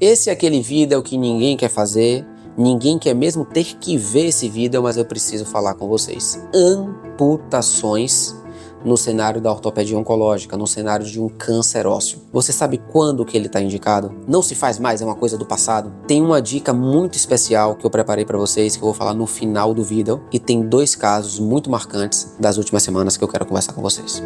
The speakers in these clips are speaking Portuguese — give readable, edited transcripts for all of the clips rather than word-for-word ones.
Esse é aquele vídeo que ninguém quer fazer, ninguém quer mesmo ter que ver esse vídeo, mas eu preciso falar com vocês. Amputações no cenário da ortopedia oncológica, no cenário de um câncer ósseo. Você sabe quando que ele está indicado? Não se faz mais, é uma coisa do passado? Tem uma dica muito especial que eu preparei para vocês, que eu vou falar no final do vídeo, e tem 2 casos muito marcantes das últimas semanas que eu quero conversar com vocês.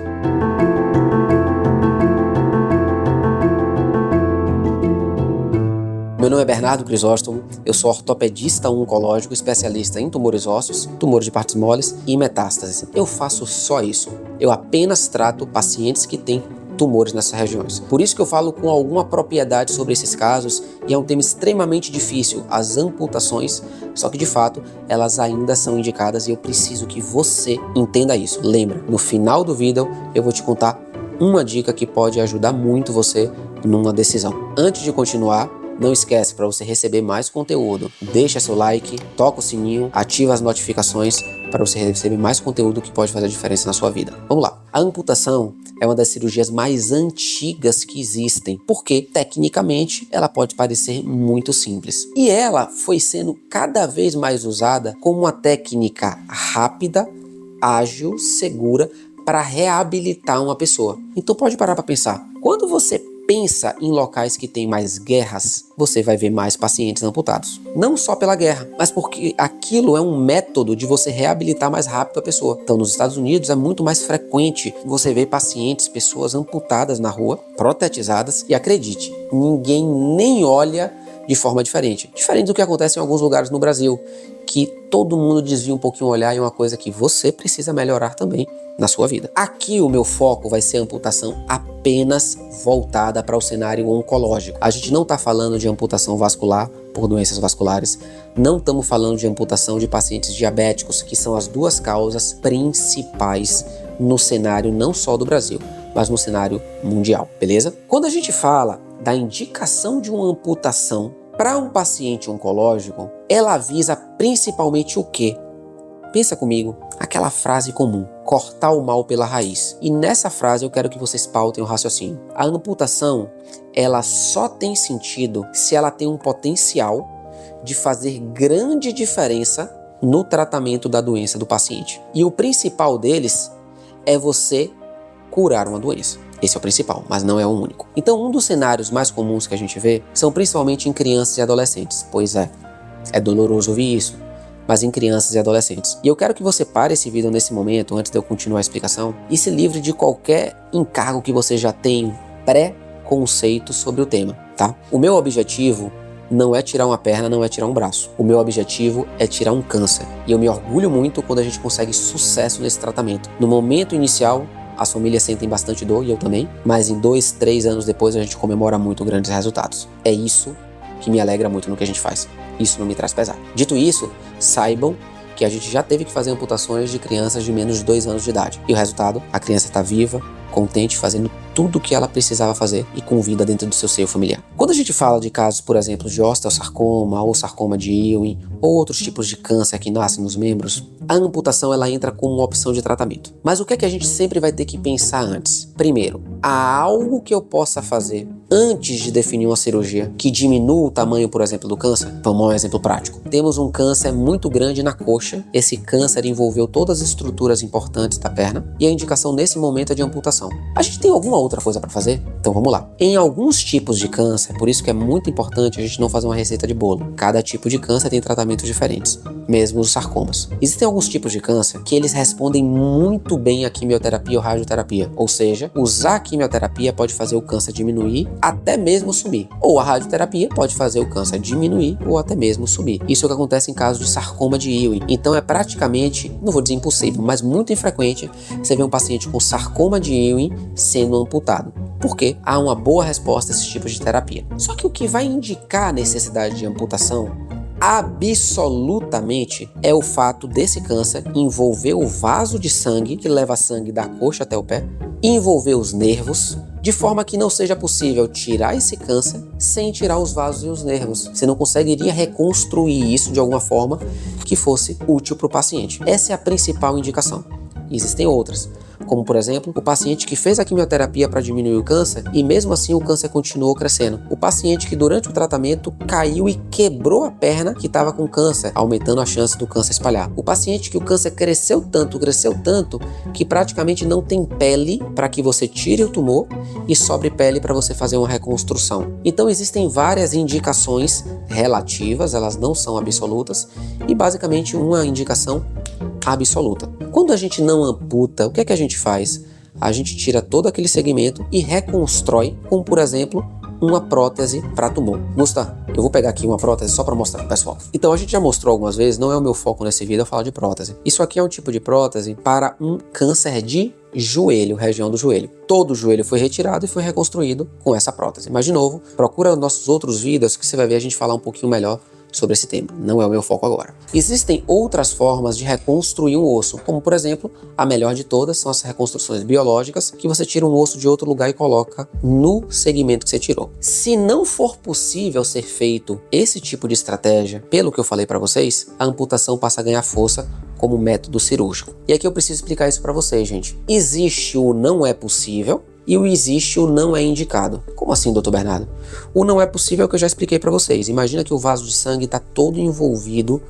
Meu nome é Bernardo Crisóstomo, eu sou ortopedista oncológico, especialista em tumores ósseos, tumores de partes moles e metástases. Eu faço só isso. Eu apenas trato pacientes que têm tumores nessas regiões. Por isso que eu falo com alguma propriedade sobre esses casos, e é um tema extremamente difícil, as amputações, só que de fato elas ainda são indicadas e eu preciso que você entenda isso. Lembra, no final do vídeo eu vou te contar uma dica que pode ajudar muito você numa decisão. Antes de continuar, não esquece, para você receber mais conteúdo, deixa seu like, toca o sininho, ativa as notificações para você receber mais conteúdo que pode fazer a diferença na sua vida. Vamos lá. A amputação é uma das cirurgias mais antigas que existem, porque tecnicamente ela pode parecer muito simples. E ela foi sendo cada vez mais usada como uma técnica rápida, ágil, segura para reabilitar uma pessoa. Então pode parar para pensar. Quando você pensa em locais que tem mais guerras, você vai ver mais pacientes amputados. Não só pela guerra, mas porque aquilo é um método de você reabilitar mais rápido a pessoa. Então, nos Estados Unidos é muito mais frequente você ver pacientes, pessoas amputadas na rua, protetizadas, e acredite, ninguém nem olha de forma diferente. Diferente do que acontece em alguns lugares no Brasil, que todo mundo desvia um pouquinho o olhar, e é uma coisa que você precisa melhorar também na sua vida. Aqui o meu foco vai ser a amputação apenas voltada para o cenário oncológico. A gente não está falando de amputação vascular por doenças vasculares, não estamos falando de amputação de pacientes diabéticos, que são as 2 causas principais no cenário não só do Brasil, mas no cenário mundial, beleza? Quando a gente fala da indicação de uma amputação para um paciente oncológico, ela visa principalmente o quê? Pensa comigo, aquela frase comum, cortar o mal pela raiz. E nessa frase eu quero que vocês pautem o raciocínio. A amputação, ela só tem sentido se ela tem um potencial de fazer grande diferença no tratamento da doença do paciente. E o principal deles é você curar uma doença. Esse é o principal, mas não é o único. Então, um dos cenários mais comuns que a gente vê são principalmente em crianças e adolescentes. Pois é doloroso ouvir isso, mas em crianças e adolescentes. E eu quero que você pare esse vídeo nesse momento, antes de eu continuar a explicação, e se livre de qualquer encargo que você já tem pré-conceito sobre o tema, tá? O meu objetivo não é tirar uma perna, não é tirar um braço. O meu objetivo é tirar um câncer. E eu me orgulho muito quando a gente consegue sucesso nesse tratamento. No momento inicial, as famílias sentem bastante dor, e eu também, mas em 2, 3 anos depois a gente comemora muito grandes resultados. É isso que me alegra muito no que a gente faz. Isso não me traz pesar. Dito isso, saibam que a gente já teve que fazer amputações de crianças de menos de 2 anos de idade. E o resultado? A criança está viva, contente, fazendo tudo o que ela precisava fazer e com vida dentro do seu seio familiar. Quando a gente fala de casos, por exemplo, de osteosarcoma ou sarcoma de Ewing ou outros tipos de câncer que nascem nos membros, a amputação ela entra como uma opção de tratamento. Mas o que é que a gente sempre vai ter que pensar antes? Primeiro, há algo que eu possa fazer antes de definir uma cirurgia que diminua o tamanho, por exemplo, do câncer? Vamos a um exemplo prático. Temos um câncer muito grande na coxa. Esse câncer envolveu todas as estruturas importantes da perna e a indicação nesse momento é de amputação. A gente tem alguma outra coisa para fazer? Então vamos lá. Em alguns tipos de câncer, por isso que é muito importante a gente não fazer uma receita de bolo. Cada tipo de câncer tem tratamentos diferentes, mesmo os sarcomas. Existem alguns tipos de câncer que eles respondem muito bem à quimioterapia ou radioterapia. Ou seja, usar a quimioterapia pode fazer o câncer diminuir, até mesmo sumir. Ou a radioterapia pode fazer o câncer diminuir ou até mesmo sumir. Isso é o que acontece em casos de sarcoma de Ewing. Então é praticamente, não vou dizer impossível, mas muito infrequente você ver um paciente com sarcoma de Ewing sendo amputado, porque há uma boa resposta a esses tipos de terapia. Só que o que vai indicar a necessidade de amputação absolutamente é o fato desse câncer envolver o vaso de sangue que leva sangue da coxa até o pé, envolver os nervos, de forma que não seja possível tirar esse câncer sem tirar os vasos e os nervos. Você não conseguiria reconstruir isso de alguma forma que fosse útil para o paciente. Essa é a principal indicação. Existem outras. como por exemplo, o paciente que fez a quimioterapia para diminuir o câncer e mesmo assim o câncer continuou crescendo. O paciente que durante o tratamento caiu e quebrou a perna que estava com câncer, aumentando a chance do câncer espalhar. O paciente que o câncer cresceu tanto que praticamente não tem pele para que você tire o tumor e sobre pele para você fazer uma reconstrução. Então existem várias indicações relativas, elas não são absolutas, e basicamente uma indicação absoluta. Quando a gente não amputa, o que é que a gente faz? A gente tira todo aquele segmento e reconstrói com, por exemplo, uma prótese para tumor. Musta, eu vou pegar aqui uma prótese só para mostrar pro pessoal. Então a gente já mostrou algumas vezes, não é o meu foco nesse vídeo eu falar de prótese. Isso aqui é um tipo de prótese para um câncer de joelho, região do joelho. Todo o joelho foi retirado e foi reconstruído com essa prótese. Mas de novo, procura nossos outros vídeos que você vai ver a gente falar um pouquinho melhor sobre esse tema, não é o meu foco agora. Existem outras formas de reconstruir um osso, como por exemplo, a melhor de todas são as reconstruções biológicas, que você tira um osso de outro lugar e coloca no segmento que você tirou. Se não for possível ser feito esse tipo de estratégia, pelo que eu falei para vocês, a amputação passa a ganhar força como método cirúrgico. E aqui eu preciso explicar isso para vocês, gente. Existe o não é possível, e o existe o não é indicado. Como assim, doutor Bernardo? O não é possível é o que eu já expliquei para vocês. Imagina que o vaso de sangue está todo envolvido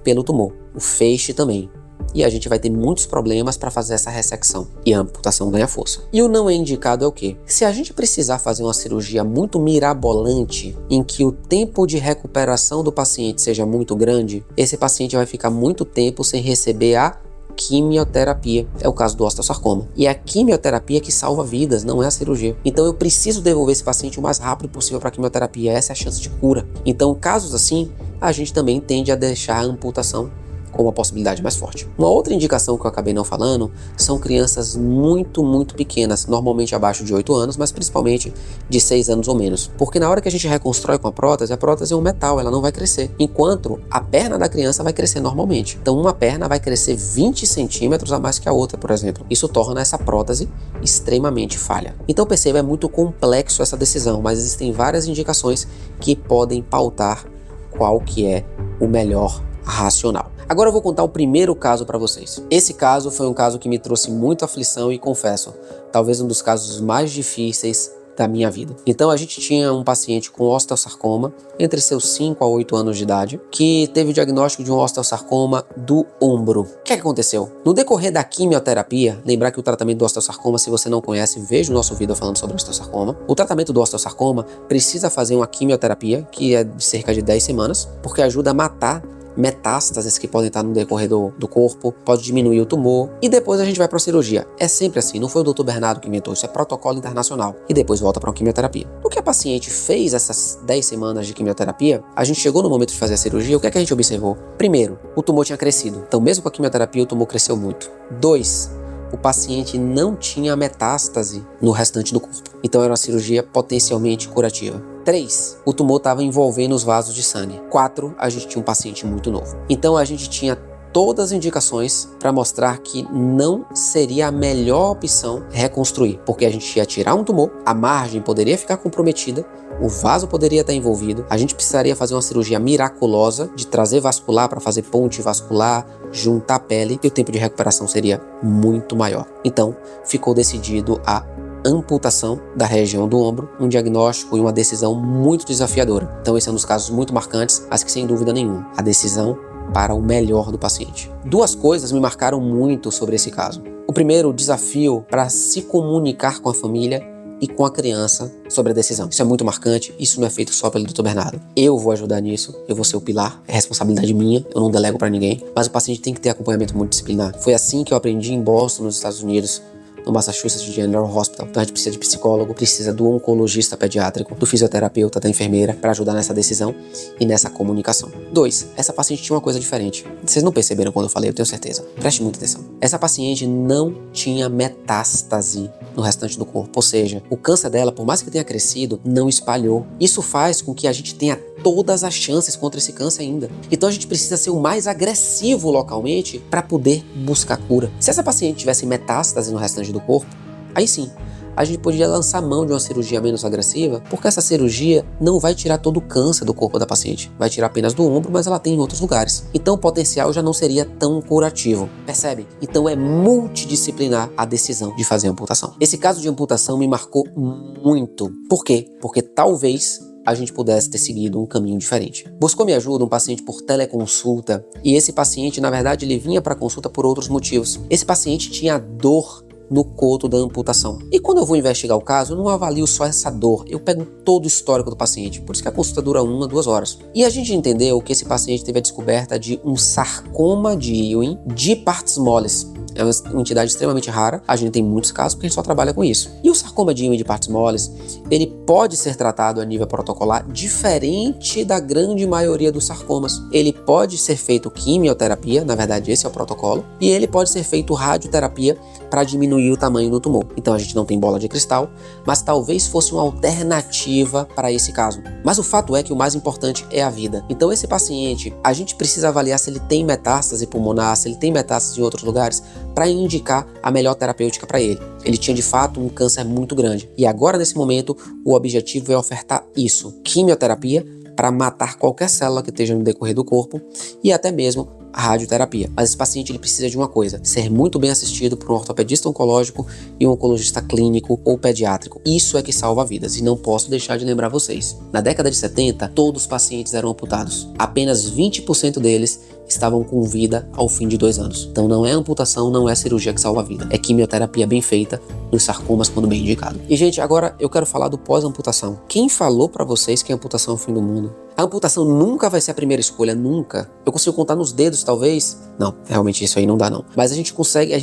pelo tumor. O feixe também. E a gente vai ter muitos problemas para fazer essa ressecção. E a amputação ganha força. E o não é indicado é o quê? Se a gente precisar fazer uma cirurgia muito mirabolante, em que o tempo de recuperação do paciente seja muito grande, esse paciente vai ficar muito tempo sem receber a quimioterapia. É o caso do osteosarcoma. E é a quimioterapia que salva vidas, não é a cirurgia. Então eu preciso devolver esse paciente o mais rápido possível para a quimioterapia. Essa é a chance de cura. Então, casos assim, a gente também tende a deixar a amputação com uma possibilidade mais forte. Uma outra indicação que eu acabei não falando são crianças muito pequenas, normalmente abaixo de 8 anos, mas principalmente de 6 anos ou menos. Porque na hora que a gente reconstrói com a prótese é um metal, ela não vai crescer. Enquanto a perna da criança vai crescer normalmente. Então uma perna vai crescer 20 centímetros a mais que a outra, por exemplo. Isso torna essa prótese extremamente falha. Então perceba, é muito complexo essa decisão, mas existem várias indicações que podem pautar qual que é o melhor racional. Agora eu vou contar o primeiro caso para vocês. Esse caso foi um caso que me trouxe muita aflição e confesso, talvez um dos casos mais difíceis da minha vida. Então a gente tinha um paciente com osteosarcoma entre seus 5 a 8 anos de idade, que teve o diagnóstico de um osteosarcoma do ombro. O que aconteceu? No decorrer da quimioterapia, lembrar que o tratamento do osteosarcoma, se você não conhece, veja o nosso vídeo falando sobre osteosarcoma. O tratamento do osteosarcoma precisa fazer uma quimioterapia, que é de cerca de 10 semanas, porque ajuda a matar metástases que podem estar no decorrer do corpo, pode diminuir o tumor e depois a gente vai para a cirurgia. É sempre assim, não foi o Dr. Bernardo que inventou, isso é protocolo internacional e depois volta para uma quimioterapia. No que a paciente fez essas 10 semanas de quimioterapia, a gente chegou no momento de fazer a cirurgia, o que é que a gente observou? Primeiro, o tumor tinha crescido, então mesmo com a quimioterapia o tumor cresceu muito. 2, o paciente não tinha metástase no restante do corpo, então era uma cirurgia potencialmente curativa. 3, o tumor estava envolvendo os vasos de sangue. 4, a gente tinha um paciente muito novo. Então a gente tinha todas as indicações para mostrar que não seria a melhor opção reconstruir, porque a gente ia tirar um tumor, a margem poderia ficar comprometida, o vaso poderia estar envolvido, a gente precisaria fazer uma cirurgia miraculosa de trazer vascular para fazer ponte vascular, juntar a pele e o tempo de recuperação seria muito maior. Então ficou decidido a amputação da região do ombro, um diagnóstico e uma decisão muito desafiadora. Então esse é um dos casos muito marcantes, mas que sem dúvida nenhuma, a decisão para o melhor do paciente. 2 coisas me marcaram muito sobre esse caso. O primeiro, o desafio para se comunicar com a família e com a criança sobre a decisão. Isso é muito marcante, isso não é feito só pelo Dr. Bernardo. Eu vou ajudar nisso, eu vou ser o pilar, é responsabilidade minha, eu não delego para ninguém, mas o paciente tem que ter acompanhamento multidisciplinar. Foi assim que eu aprendi em Boston, nos Estados Unidos, no Massachusetts General Hospital. Então a gente precisa de psicólogo, precisa do oncologista pediátrico, do fisioterapeuta, da enfermeira para ajudar nessa decisão e nessa comunicação. 2, essa paciente tinha uma coisa diferente. Vocês não perceberam quando eu falei, eu tenho certeza. Preste muita atenção. Essa paciente não tinha metástase no restante do corpo, ou seja, o câncer dela, por mais que tenha crescido, não espalhou. Isso faz com que a gente tenha todas as chances contra esse câncer ainda. Então a gente precisa ser o mais agressivo localmente para poder buscar cura. Se essa paciente tivesse metástase no restante do corpo, aí sim, a gente podia lançar mão de uma cirurgia menos agressiva, porque essa cirurgia não vai tirar todo o câncer do corpo da paciente. Vai tirar apenas do ombro, mas ela tem em outros lugares. Então o potencial já não seria tão curativo. Percebe? Então é multidisciplinar a decisão de fazer a amputação. Esse caso de amputação me marcou muito. Por quê? Porque talvez a gente pudesse ter seguido um caminho diferente. Buscou minha ajuda um paciente por teleconsulta e esse paciente, na verdade, ele vinha para consulta por outros motivos. Esse paciente tinha dor no coto da amputação. E quando eu vou investigar o caso, eu não avalio só essa dor, eu pego todo o histórico do paciente, por isso que a consulta dura 1 a 2 horas. E a gente entendeu que esse paciente teve a descoberta de um sarcoma de Ewing de partes moles. É uma entidade extremamente rara, a gente tem muitos casos porque a gente só trabalha com isso. E o sarcoma de Ewing de partes moles, ele pode ser tratado a nível protocolar diferente da grande maioria dos sarcomas. Ele pode ser feito quimioterapia, na verdade esse é o protocolo, e ele pode ser feito radioterapia para diminuir o tamanho do tumor. Então a gente não tem bola de cristal, mas talvez fosse uma alternativa para esse caso. Mas o fato é que o mais importante é a vida. Então esse paciente, a gente precisa avaliar se ele tem metástase pulmonar, se ele tem metástase em outros lugares, para indicar a melhor terapêutica para ele. Ele tinha de fato um câncer muito grande. E agora nesse momento o objetivo é ofertar isso, quimioterapia para matar qualquer célula que esteja no decorrer do corpo e até mesmo a radioterapia. Mas esse paciente ele precisa de uma coisa: ser muito bem assistido por um ortopedista oncológico e um oncologista clínico ou pediátrico. Isso é que salva vidas e não posso deixar de lembrar vocês. Na década de 70, todos os pacientes eram amputados. Apenas 20% deles estavam com vida ao fim de 2 anos. Então não é amputação, não é cirurgia que salva a vida. É quimioterapia bem feita nos sarcomas quando bem indicado. E gente, agora eu quero falar do pós-amputação. Quem falou pra vocês que a amputação é o fim do mundo? A amputação nunca vai ser a primeira escolha, nunca. Eu consigo contar nos dedos, talvez. Não, realmente isso aí não dá não. Mas a gente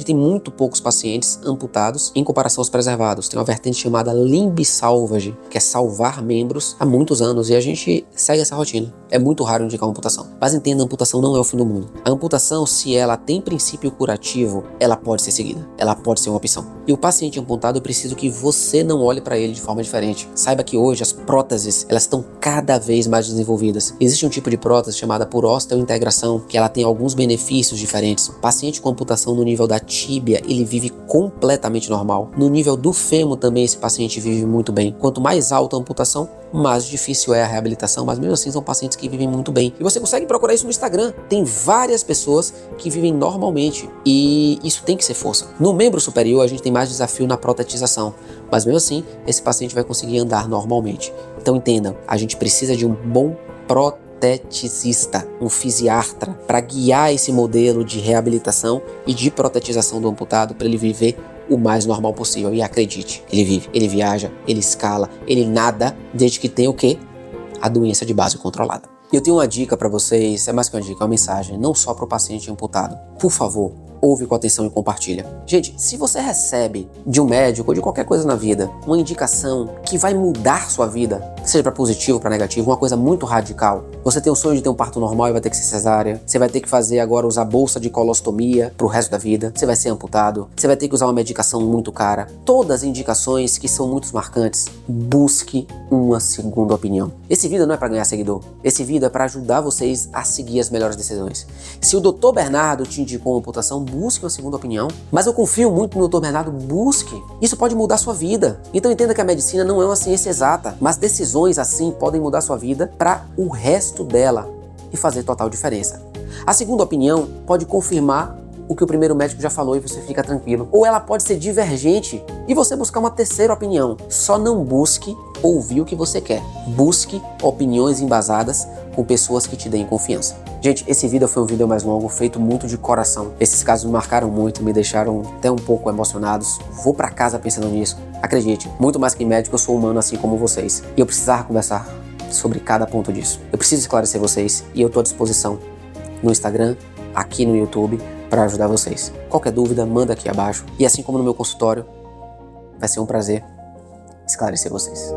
tem muito poucos pacientes amputados em comparação aos preservados. Tem uma vertente chamada limb salvage, que é salvar membros há muitos anos e a gente segue essa rotina. É muito raro indicar uma amputação. Mas entenda, a amputação não é o fim do mundo. A amputação, se ela tem princípio curativo, ela pode ser seguida. Ela pode ser uma opção. E o paciente amputado, eu preciso que você não olhe para ele de forma diferente. Saiba que hoje as próteses, elas estão cada vez mais desenvolvidas. Existe um tipo de prótese chamada por osteointegração, que ela tem alguns benefícios diferentes. Paciente com amputação no nível da tíbia, ele vive completamente normal. No nível do fêmur também esse paciente vive muito bem. Quanto mais alta a amputação, mais difícil é a reabilitação, mas mesmo assim são pacientes que vivem muito bem. E você consegue procurar isso no Instagram. Tem várias pessoas que vivem normalmente e isso tem que ser força. No membro superior a gente tem mais desafio na protetização, mas mesmo assim esse paciente vai conseguir andar normalmente. Então entendam, a gente precisa de um bom proteticista, um fisiatra, para guiar esse modelo de reabilitação e de protetização do amputado para ele viver o mais normal possível. E acredite, ele vive, ele viaja, ele escala, ele nada, desde que tenha o quê? A doença de base controlada. Eu tenho uma dica para vocês, é mais que uma dica, é uma mensagem, não só para o paciente amputado. Por favor, ouve com atenção e compartilha. Gente, se você recebe de um médico ou de qualquer coisa na vida uma indicação que vai mudar sua vida, seja para positivo ou para negativo, uma coisa muito radical, você tem o sonho de ter um parto normal e vai ter que ser cesárea, você vai ter que fazer agora usar bolsa de colostomia pro resto da vida, você vai ser amputado, você vai ter que usar uma medicação muito cara, todas as indicações que são muito marcantes, busque uma segunda opinião. Esse vídeo não é para ganhar seguidor, esse vídeo é para ajudar vocês a seguir as melhores decisões. Se o Dr. Bernardo te indicou uma amputação, busque uma segunda opinião. Mas eu confio muito no Dr. Bernardo, busque. Isso pode mudar sua vida. Então entenda que a medicina não é uma ciência exata, mas decisões assim podem mudar sua vida para o resto dela e fazer total diferença. A segunda opinião pode confirmar o que o primeiro médico já falou e você fica tranquilo. Ou ela pode ser divergente e você buscar uma terceira opinião. Só não busque ouvir o que você quer. Busque opiniões embasadas com pessoas que te deem confiança. Gente, esse vídeo foi um vídeo mais longo, feito muito de coração. Esses casos me marcaram muito, me deixaram até um pouco emocionados. Vou pra casa pensando nisso. Acredite, muito mais que médico, eu sou humano assim como vocês. E eu precisava conversar sobre cada ponto disso. Eu preciso esclarecer vocês e eu tô à disposição no Instagram, aqui no YouTube, para ajudar vocês. Qualquer dúvida, manda aqui abaixo. E assim como no meu consultório, vai ser um prazer esclarecer vocês.